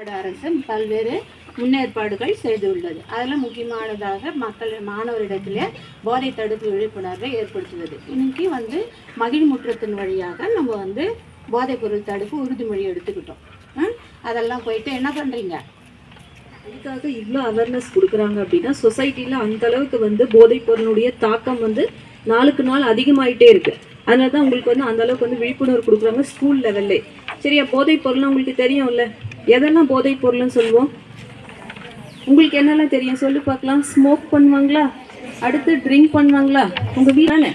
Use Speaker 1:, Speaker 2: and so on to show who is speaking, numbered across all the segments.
Speaker 1: தமிழ்நாடு அரசு பல்வேறு முன்னேற்பாடுகள் செய்துள்ளது. அதில் முக்கியமானதாக மாணவரிடத்திலே போதை தடுப்பு விழிப்புணர்வை ஏற்படுத்துவது. இன்னைக்கு மகிழ்முற்றத்தின் வழியாக நம்ம போதைப் பொருள் தடுப்பு உறுதிமொழி எடுத்துக்கிட்டோம். அதெல்லாம் போயிட்டு என்ன பண்ணுறீங்க?
Speaker 2: அதுக்காக இவ்வளோ அவேர்னஸ் கொடுக்குறாங்க அப்படின்னா சொசைட்டியில் அந்த அளவுக்கு போதைப் பொருளுடைய தாக்கம் நாளுக்கு நாள் அதிகமாயிட்டே இருக்கு. அதனால தான் உங்களுக்கு அந்த அளவுக்கு விழிப்புணர்வு கொடுக்குறாங்க ஸ்கூல் லெவல்லே. சரியா? போதைப் பொருள்னா உங்களுக்கு தெரியும்ல, எதெல்லாம் போதைப் பொருள்னு சொல்லுவோம்? உங்களுக்கு என்னெல்லாம் தெரியும் சொல்லி பார்க்கலாம். ஸ்மோக் பண்ணுவாங்களா? அடுத்து ட்ரிங்க் பண்ணுவாங்களா? உங்கள் வீட்டானே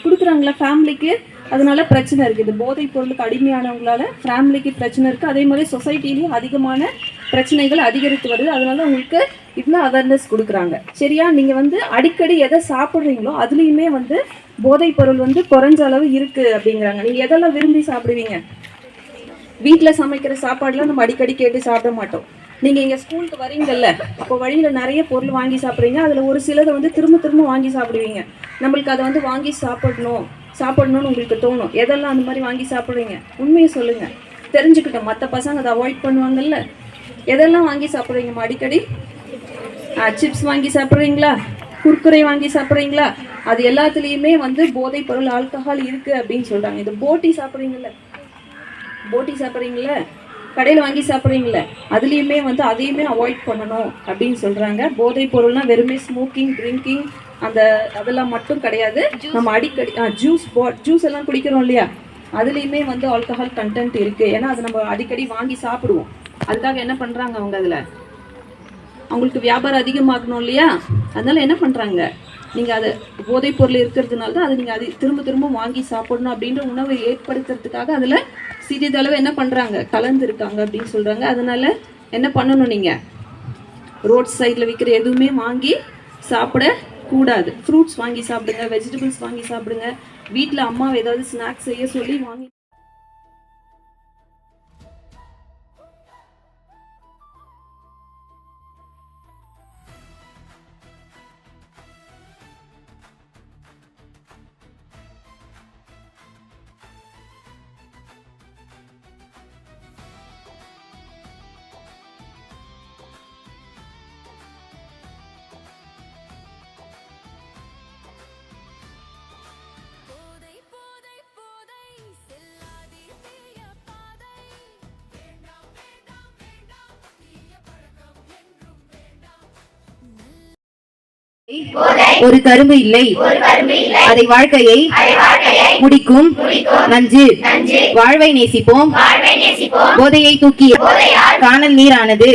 Speaker 2: கொடுக்குறாங்களா ஃபேமிலிக்கு? அதனால பிரச்சனை இருக்குது. போதைப் பொருளுக்கு அடிமையானவங்களால ஃபேமிலிக்கு பிரச்சனை இருக்குது. அதே மாதிரி சொசைட்டிலையும் அதிகமான பிரச்சனைகள் அதிகரித்து வருது. அதனால உங்களுக்கு இவ்வளோ அவேர்னஸ் கொடுக்குறாங்க. சரியா? நீங்கள் அடிக்கடி எதை சாப்பிட்றீங்களோ அதுலேயுமே போதைப் பொருள் குறைஞ்ச அளவு இருக்குது அப்படிங்கிறாங்க. நீங்கள் எதெல்லாம் விரும்பி சாப்பிடுவீங்க? வீட்டில் சமைக்கிற சாப்பாடுலாம் நம்ம அடிக்கடி கேட்டு சாப்பிட மாட்டோம். நீங்கள் இங்கே ஸ்கூலுக்கு வரீங்கல்ல, அப்போ வழியில் நிறைய பொருள் வாங்கி சாப்பிட்றீங்க. அதில் ஒரு சிலதை திரும்ப திரும்ப வாங்கி சாப்பிடுவீங்க. நம்மளுக்கு அதை வாங்கி சாப்பிடணும்னு உங்களுக்கு தோணும். எதெல்லாம் அந்த மாதிரி வாங்கி சாப்பிட்றீங்க? உண்மையை சொல்லுங்கள், தெரிஞ்சுக்கிட்டோம். மற்ற பசங்க அதை அவாய்ட் பண்ணுவாங்கல்ல. எதெல்லாம் வாங்கி சாப்பிட்றீங்கம்மா அடிக்கடி? சிப்ஸ் வாங்கி சாப்பிட்றீங்களா? குர்குரே வாங்கி சாப்பிட்றீங்களா? அது எல்லாத்துலேயுமே போதைப் பொருள் ஆல்கஹால் இருக்குது அப்படின்னு சொல்கிறாங்க. இது போட்டி சாப்பிட்றீங்களே, கடையில் வாங்கி சாப்பிட்றீங்களே, அதுலேயுமே அதையுமே அவாய்ட் பண்ணணும் அப்படின்னு சொல்கிறாங்க. போதைப் பொருள்னால் வெறுமே ஸ்மோக்கிங், ட்ரிங்கிங் அதெல்லாம் மட்டும் கிடையாது. நம்ம அடிக்கடி ஜூஸ் எல்லாம் குடிக்கிறோம் இல்லையா, அதுலேயுமே ஆல்கஹால் கண்டென்ட் இருக்குது. ஏன்னா அது நம்ம அடிக்கடி வாங்கி சாப்பிடுவோம். அதுக்காக என்ன பண்ணுறாங்க அவங்க, அதில் அவங்களுக்கு வியாபாரம் அதிகமாகணும் இல்லையா, அதனால என்ன பண்ணுறாங்க, நீங்கள் அதை போதைப் பொருள் இருக்கிறதுனால தான் அதை நீங்கள் திரும்ப திரும்ப வாங்கி சாப்பிடணும் அப்படின்ற உணவை ஏற்படுத்துறதுக்காக அதில் சிறிதளவு என்ன பண்ணுறாங்க, கலந்துருக்காங்க அப்படின்னு சொல்கிறாங்க. அதனால் என்ன பண்ணணும், நீங்கள் ரோட் சைடில் விற்கிற எதுவுமே வாங்கி சாப்பிடக்கூடாது. ஃப்ரூட்ஸ் வாங்கி சாப்பிடுங்க, வெஜிடபிள்ஸ் வாங்கி சாப்பிடுங்க. வீட்டில் அம்மா ஏதாவது ஸ்நாக்ஸ் செய்ய சொல்லி வாங்கி
Speaker 3: ஒரு கரும்பு இல்லை, அதை வாழ்க்கையை முடிக்கும் நஞ்சு. வாழ்வை நேசிப்போம், போதையை தூக்கி காணல் நீரானது.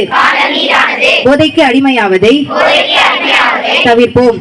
Speaker 3: போதைக்கு அடிமையாவதை தவிர்ப்போம்.